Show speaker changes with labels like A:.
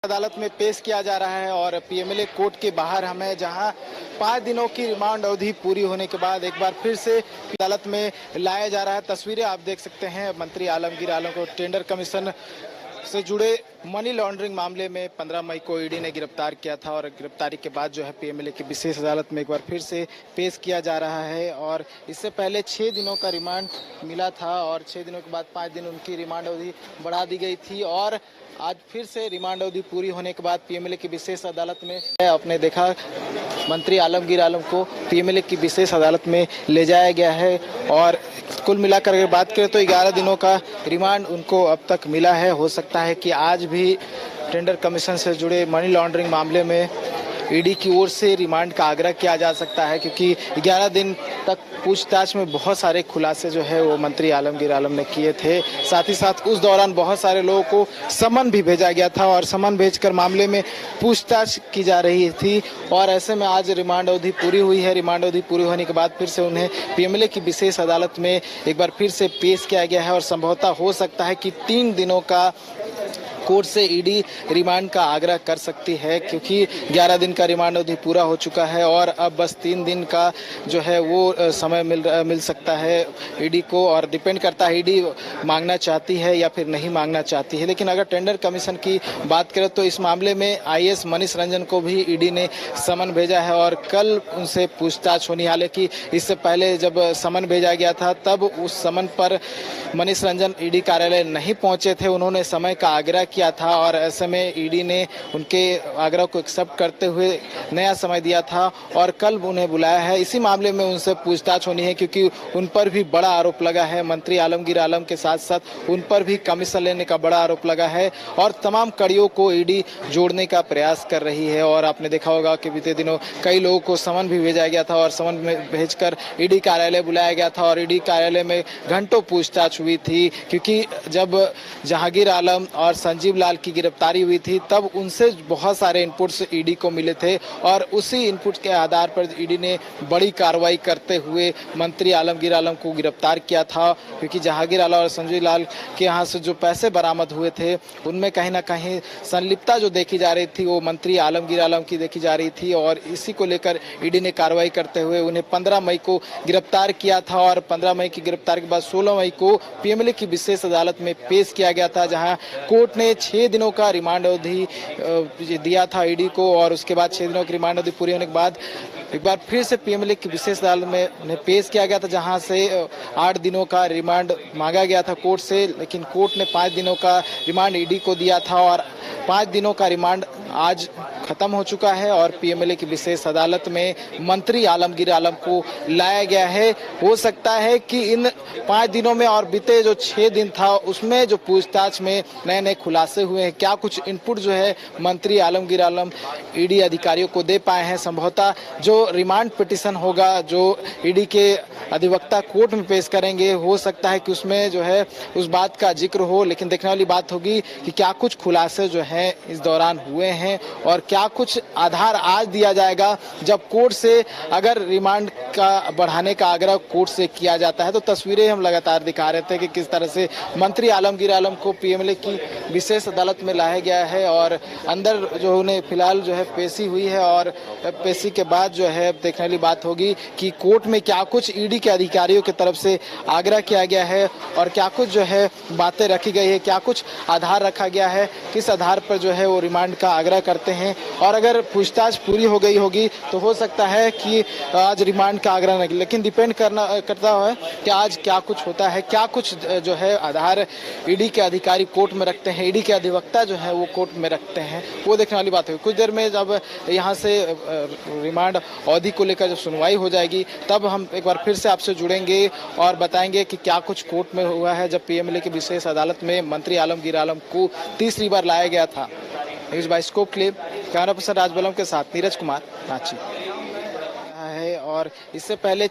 A: अदालत में पेश किया जा रहा है और पीएमएलए कोर्ट के बाहर हम हैं, जहां 5 दिनों की रिमांड अवधि पूरी होने के बाद एक बार फिर से अदालत में लाया जा रहा है। तस्वीरें आप देख सकते हैं। मंत्री आलमगीर आलम को टेंडर कमीशन से जुड़े मनी लॉन्ड्रिंग मामले में 15 मई को ईडी ने गिरफ्तार किया था और गिरफ्तारी के बाद जो है पीएमएलए की विशेष अदालत में एक बार फिर से पेश किया जा रहा है। और इससे पहले 6 दिनों का रिमांड मिला था और 6 दिनों के बाद 5 दिन उनकी रिमांड अवधि बढ़ा दी गई थी और आज फिर से रिमांड अवधि पूरी होने के बाद पीएमएलए की विशेष अदालत में आपने देखा मंत्री आलमगीर आलम को पीएमएलए की विशेष अदालत में ले जाया गया है। और कुल मिलाकर अगर बात करें तो 11 दिनों का रिमांड उनको अब तक मिला है। हो सकता है कि आज भी टेंडर कमीशन से जुड़े मनी लॉन्ड्रिंग मामले में ईडी की ओर से रिमांड का आग्रह किया जा सकता है, क्योंकि 11 दिन तक पूछताछ में बहुत सारे खुलासे जो है वो मंत्री आलमगीर आलम ने किए थे। साथ ही साथ उस दौरान बहुत सारे लोगों को समन भी भेजा गया था और समन भेजकर मामले में पूछताछ की जा रही थी। और ऐसे में आज रिमांड अवधि पूरी हुई है। रिमांड अवधि पूरी होने के बाद फिर से उन्हें पीएमएलए की विशेष अदालत में एक बार फिर से पेश किया गया है और संभवतः हो सकता है कि 3 दिनों का कोर्ट से ईडी रिमांड का आग्रह कर सकती है, क्योंकि 11 दिन का रिमांड अवधि पूरा हो चुका है और अब बस 3 दिन का जो है वो समय मिल सकता है ईडी को। और डिपेंड करता है ईडी मांगना चाहती है या फिर नहीं मांगना चाहती है। लेकिन अगर टेंडर कमीशन की बात करें तो इस मामले में आईएएस मनीष रंजन को भी ईडी ने समन भेजा है और कल उनसे पूछताछ होनी। हालांकि इससे पहले जब समन भेजा गया था तब उस समन पर मनीष रंजन ईडी कार्यालय नहीं पहुंचे थे। उन्होंने समय का आग्रह किया था और ऐसे में ईडी ने उनके आग्रह को एक्सेप्ट करते हुए नया समय दिया था और कल उन्हें बुलाया है। इसी मामले में उनसे पूछताछ होनी है, क्योंकि उन पर भी बड़ा आरोप लगा है। मंत्री आलमगीर आलम के साथ साथ उन पर भी कमीशन लेने का बड़ा आरोप लगा है और तमाम कड़ियों को ईडी जोड़ने का प्रयास कर रही है। और आपने देखा होगा कि बीते दिनों कई लोगों को समन भी भेजा गया था और समन में भेजकर ईडी कार्यालय बुलाया गया था और ईडी कार्यालय में घंटों पूछताछ हुई थी, क्योंकि जब जहांगीर आलम और संजीव लाल की गिरफ्तारी हुई थी तब उनसे बहुत सारे इनपुट्स ईडी को मिले थे और उसी इनपुट के आधार पर ईडी ने बड़ी कार्रवाई करते हुए मंत्री आलमगीर आलम को गिरफ्तार किया था। क्योंकि जहांगीर आलम और संजीव लाल के यहाँ से जो पैसे बरामद हुए थे उनमें कहीं ना कहीं संलिप्तता जो देखी जा रही थी वो मंत्री आलमगीर आलम की देखी जा रही थी और इसी को लेकर ईडी ने कार्रवाई करते हुए उन्हें 15 मई को गिरफ्तार किया था। और 15 मई की गिरफ्तारी के बाद 16 मई को पीएमएलए की विशेष अदालत में पेश किया गया था, जहां कोर्ट ने 6 दिनों का रिमांड अवधि दिया था ईडी को। और उसके बाद 6 दिनों की रिमांड अवधि पूरी होने के बाद एक बार फिर से पीएमएलए की विशेष अदालत में उन्हें पेश किया गया था, जहां से 8 दिनों का रिमांड मांगा गया था कोर्ट से। लेकिन कोर्ट ने 5 दिनों का रिमांड ईडी को दिया था और 5 दिनों का रिमांड आज खत्म हो चुका है और पीएमएलए की विशेष अदालत में मंत्री आलमगीर आलम को लाया गया है। हो सकता है कि इन 5 दिनों में और बीते जो 6 दिन था उसमें जो पूछताछ में नए नए खुलासे हुए हैं, क्या कुछ इनपुट जो है मंत्री आलमगीर आलम ईडी अधिकारियों को दे पाए हैं। संभवतः जो रिमांड पिटीशन होगा जो ईडी के अधिवक्ता कोर्ट में पेश करेंगे, हो सकता है कि उसमें जो है उस बात का जिक्र हो। लेकिन देखने वाली बात होगी कि क्या कुछ खुलासे जो हैं इस दौरान हुए हैं और क्या कुछ आधार आज दिया जाएगा। जब कोर्ट से अगर रिमांड का बढ़ाने का आग्रह कोर्ट से किया जाता है तो तस्वीरें हम लगातार दिखा रहे थे कि किस तरह से मंत्री आलमगीर आलम को पीएमएलए की विशेष अदालत में लाया गया है और अंदर जो उन्हें फिलहाल जो है पेशी हुई है। और पेशी के बाद जो है देखने वाली बात होगी कि कोर्ट में क्या कुछ ईडी के अधिकारियों की तरफ से आग्रह किया गया है और क्या कुछ जो है बातें रखी गई है, क्या कुछ आधार रखा गया है, किस आधार पर जो है वो रिमांड का आग्रह करते हैं। और अगर पूछताछ पूरी हो गई होगी तो हो सकता है कि आज रिमांड का आग्रह नहीं, लेकिन डिपेंड करता है कि आज क्या कुछ होता है, क्या कुछ जो है आधार ईडी के अधिकारी कोर्ट में रखते हैं, ईडी के अधिवक्ता जो है वो कोर्ट में रखते हैं, वो देखने वाली बात होगी। कुछ देर में जब यहाँ से रिमांड अवधि को लेकर जब सुनवाई हो जाएगी तब हम एक बार फिर से आपसे जुड़ेंगे और बताएंगे कि क्या कुछ कोर्ट में हुआ है जब पीएमएलए की विशेष अदालत में मंत्री आलमगीर आलम को तीसरी बार लाया गया था। न्यूज़ बाय स्कोप के लिए कैमरा पर्सन राजबलम के साथ नीरज कुमार, रांची है। और इससे पहले